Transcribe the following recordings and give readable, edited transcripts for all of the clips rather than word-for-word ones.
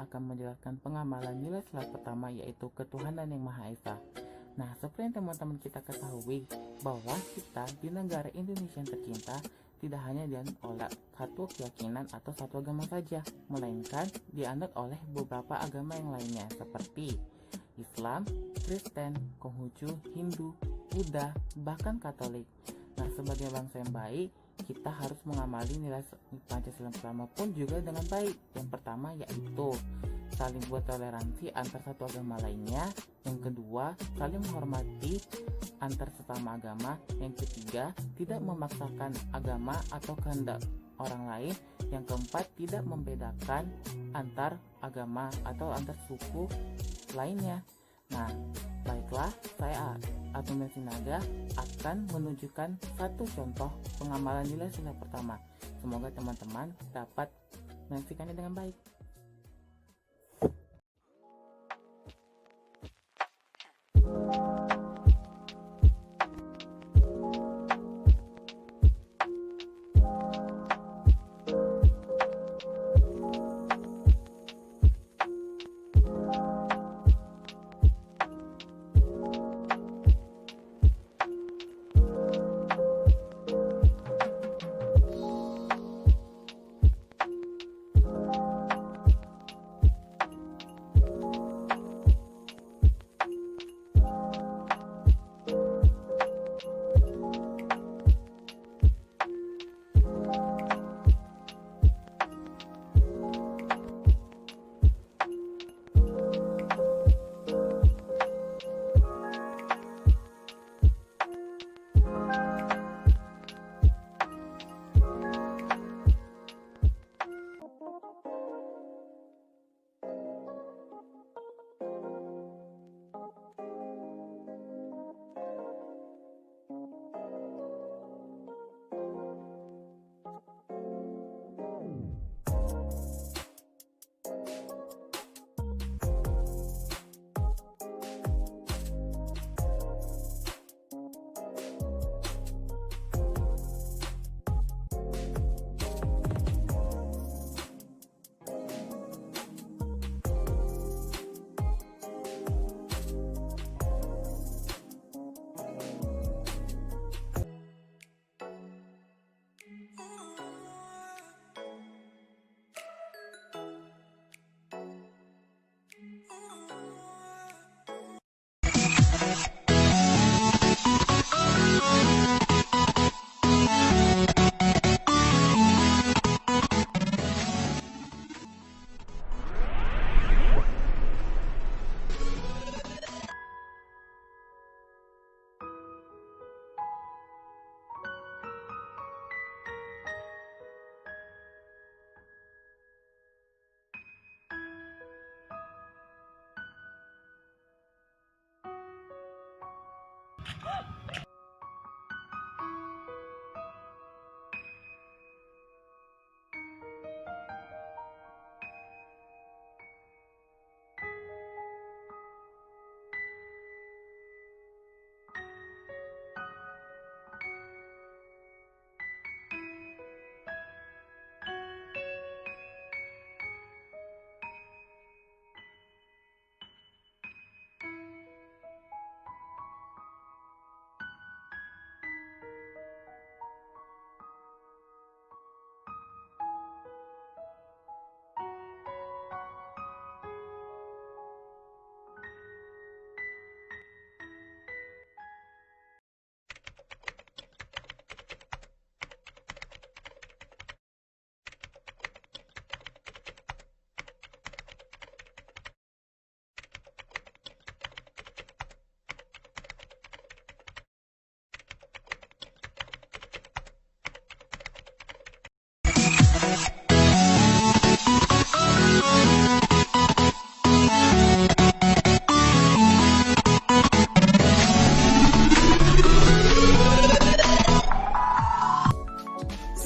akan menjelaskan pengamalan nilai sila pertama, yaitu ketuhanan yang Maha Esa. Nah, seperti yang teman-teman kita ketahui, bahwa kita di negara Indonesia yang tercinta tidak hanya dianut oleh satu keyakinan atau satu agama saja, melainkan dianut oleh beberapa agama yang lainnya seperti Islam, Kristen, Konghucu, Hindu, Buddha, bahkan Katolik. Nah, sebagai bangsa yang baik, kita harus mengamali nilai Pancasila pertama pun juga dengan baik. Yang pertama yaitu saling buat toleransi antar satu agama lainnya. Yang kedua, saling menghormati antar sesama agama. Yang ketiga, tidak memaksakan agama atau kehendak orang lain. Yang keempat, tidak membedakan antar agama atau antar suku lainnya. Nah, baiklah, saya Atun Sinaga akan menunjukkan satu contoh pengamalan nilai sila pertama. Semoga teman-teman dapat menyaksikannya dengan baik.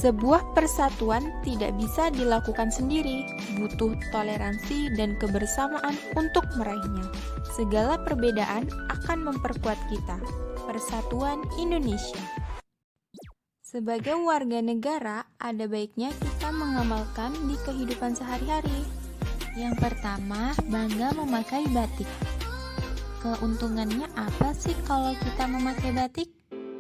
Sebuah persatuan tidak bisa dilakukan sendiri, butuh toleransi dan kebersamaan untuk meraihnya. Segala perbedaan akan memperkuat kita. Persatuan Indonesia. Sebagai warga negara, ada baiknya kita mengamalkan di kehidupan sehari-hari. Yang pertama, bangga memakai batik. Keuntungannya apa sih kalau kita memakai batik?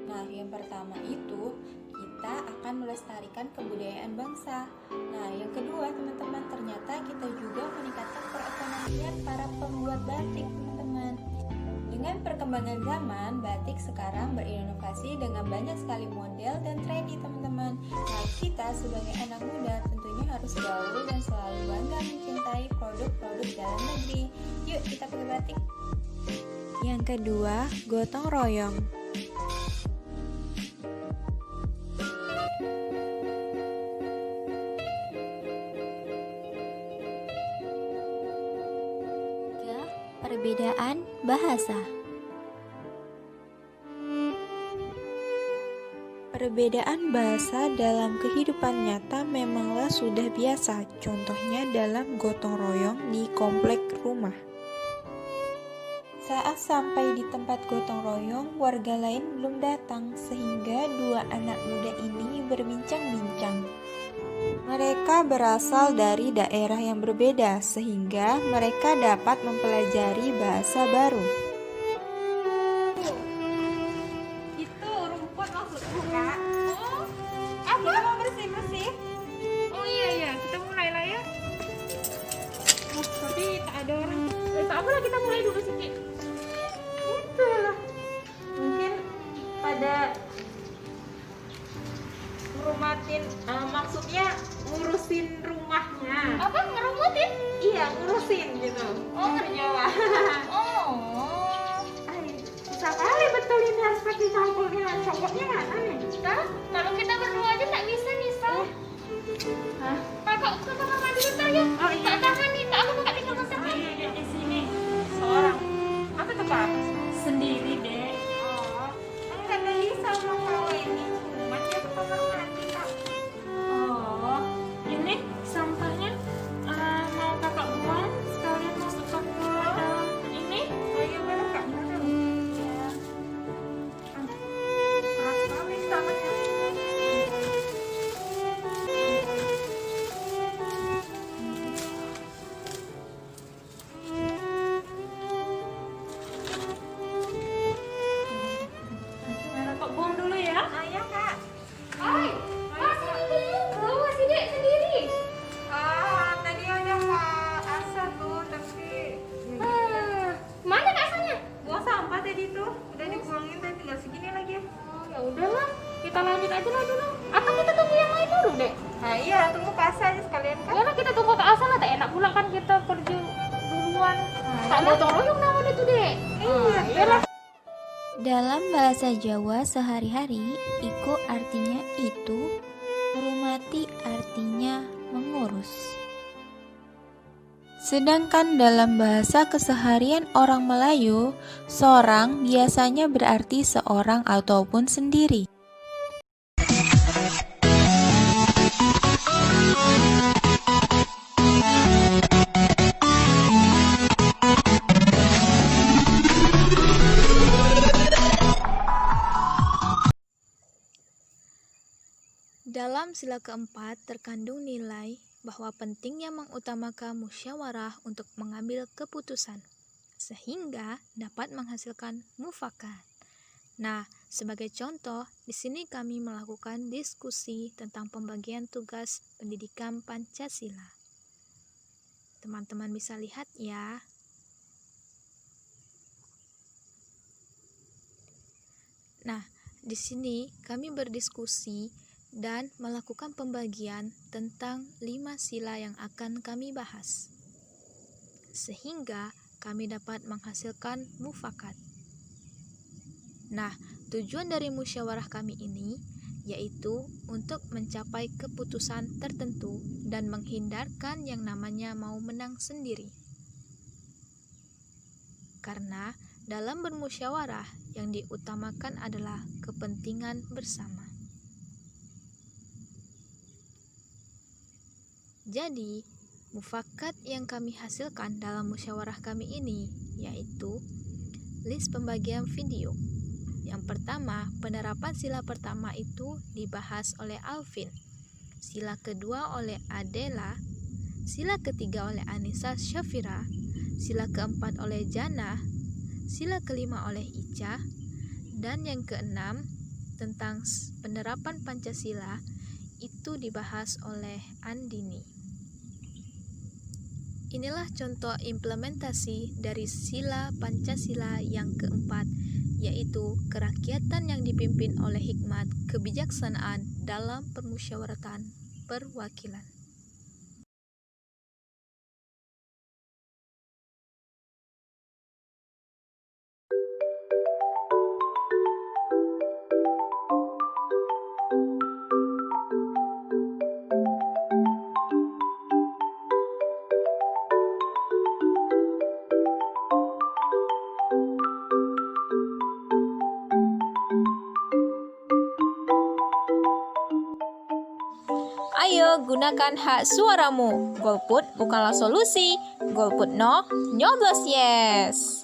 Nah, yang pertama itu kita akan melestarikan kebudayaan bangsa. Nah, yang kedua, teman-teman, ternyata kita juga meningkatkan perekonomian para pembuat batik, teman-teman. Dengan perkembangan zaman, batik sekarang berinovasi dengan banyak sekali model dan trendy, teman-teman. Nah, kita sebagai anak muda tentunya harus gaul dan selalu bangga mencintai produk-produk dalam negeri. Yuk, kita pakai batik. Yang kedua, gotong royong. Tiga, perbedaan bahasa. Perbedaan bahasa dalam kehidupan nyata memanglah sudah biasa, contohnya dalam gotong royong di komplek rumah. Saat sampai di tempat gotong royong, warga lain belum datang, sehingga dua anak muda ini berbincang-bincang. Mereka berasal dari daerah yang berbeda, sehingga mereka dapat mempelajari bahasa baru. Itu rumput maksudku, Kak. Oh, kita mau bersih-bersih. Oh iya, kita mulai lah ya. Tapi tak ada orang. Tak apalah, kita mulai dulu sedikit. Itulah. Mungkin pada ngurumatin, maksudnya ngurusin rumahnya. Apa ngerumutin? Iya, ngurusin gitu. Oh, Jawa. Oh. Susah kali betul ini, harus pakai cangkulnya. Cangkulnya mana nih? Kalau kita berdua aja tak bisa nih, Sal. Hah? Kakak ke kamar mandi bentar ya. Oh, iya. Tak tahan nih, tak aku tinggal masak. Iya, di sini seorang. Apa tuh, Kak? Sendiri, Dek. Oh, enggak bisa mau kau ini. Cuma dia ke kamar mandi, Kak. Oh, ini sampahnya mau kakak buang, sekalian masukkan ke dalam ini. Oh iya, benar, Kak. Benar. Iya. Keras sekali tangannya. Kakak buang dulu ya. Iya, Kak. Hai, masa itu bawa si Dek sendiri? Tadi ada Kak Asa tuh, tapi Mana Kak Asanya? buang sampah tadi tuh. Udah dibuangin, tadi tinggal segini lagi. Oh, ya udahlah, kita lanjut aja lah dulu. Atau kita tunggu yang lain dulu, Dek? Nah iya, tunggu Kak Asa aja sekalian, Kak. Ya lah, kita tunggu Kak Asa lah, tak enak pula kan kita pergi duluan. Tak gotong royong namanya tuh, Dek. Iya lah. Dalam bahasa Jawa sehari-hari, iko artinya itu, rumati artinya mengurus. Sedangkan dalam bahasa keseharian orang Melayu, sorang biasanya berarti seorang ataupun sendiri. Dalam sila keempat terkandung nilai bahwa pentingnya mengutamakan musyawarah untuk mengambil keputusan, sehingga dapat menghasilkan mufakat. Nah, sebagai contoh, di sini kami melakukan diskusi tentang pembagian tugas pendidikan Pancasila. Teman-teman bisa lihat ya. Nah, di sini kami berdiskusi dan melakukan pembagian tentang 5 sila yang akan kami bahas, sehingga kami dapat menghasilkan mufakat. Nah, tujuan dari musyawarah kami ini yaitu untuk mencapai keputusan tertentu dan menghindarkan yang namanya mau menang sendiri. Karena dalam bermusyawarah yang diutamakan adalah kepentingan bersama. Jadi, mufakat yang kami hasilkan dalam musyawarah kami ini yaitu list pembagian video. Yang pertama, penerapan sila pertama itu dibahas oleh Alvin. Sila kedua oleh Adela. sila ketiga oleh Anissa Syafira, sila keempat oleh Jannah, sila kelima oleh Ica, dan yang keenam tentang penerapan Pancasila itu dibahas oleh Andini. Inilah contoh implementasi dari sila Pancasila yang keempat, yaitu kerakyatan yang dipimpin oleh hikmat kebijaksanaan dalam permusyawaratan perwakilan. Ayo gunakan hak suaramu. Golput bukanlah solusi. Golput no, nyoblos yes.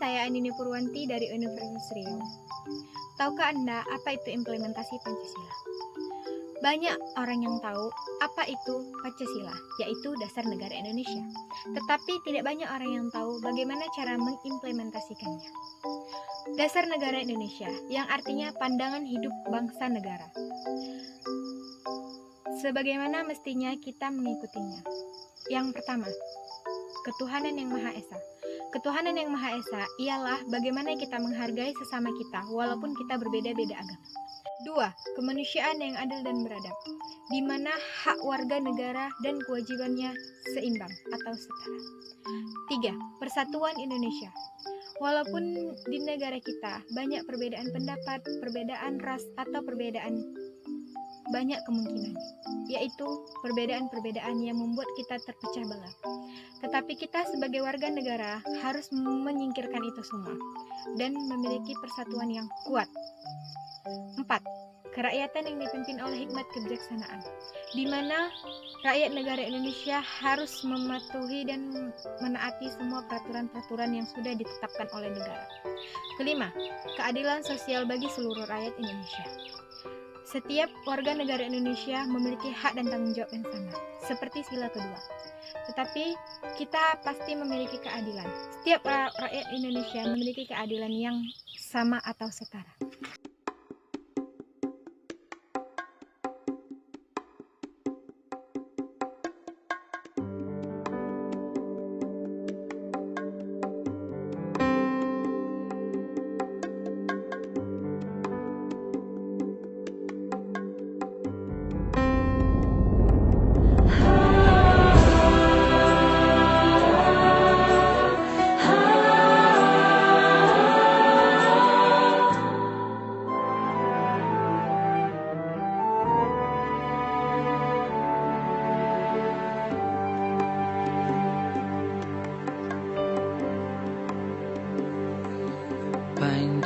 Saya Andini Purwanti dari Universitas Riau. Tahukah Anda apa itu implementasi Pancasila? Banyak orang yang tahu apa itu Pancasila, yaitu dasar negara Indonesia. Tetapi tidak banyak orang yang tahu bagaimana cara mengimplementasikannya. Dasar negara Indonesia, yang artinya pandangan hidup bangsa negara. Sebagaimana mestinya kita mengikutinya. Yang pertama, ketuhanan yang Maha Esa. Ketuhanan yang Maha Esa ialah bagaimana kita menghargai sesama kita walaupun kita berbeda-beda agama. 2. Kemanusiaan yang adil dan beradab, di mana hak warga negara dan kewajibannya seimbang atau setara. 3. Persatuan Indonesia. Walaupun di negara kita banyak perbedaan pendapat, perbedaan ras, atau perbedaan banyak kemungkinan, yaitu perbedaan-perbedaan yang membuat kita terpecah belah. Tetapi kita sebagai warga negara harus menyingkirkan itu semua dan memiliki persatuan yang kuat. 4. Kerakyatan yang dipimpin oleh hikmat kebijaksanaan, di mana rakyat negara Indonesia harus mematuhi dan menaati semua peraturan-peraturan yang sudah ditetapkan oleh negara. 5. Keadilan sosial bagi seluruh rakyat Indonesia. Setiap warga negara Indonesia memiliki hak dan tanggung jawab yang sama, seperti sila kedua. Tetapi kita pasti memiliki keadilan. Setiap rakyat Indonesia memiliki keadilan yang sama atau setara.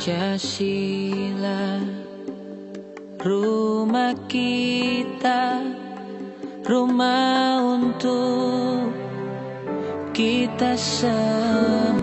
Pancasila, rumah kita, rumah untuk kita semua.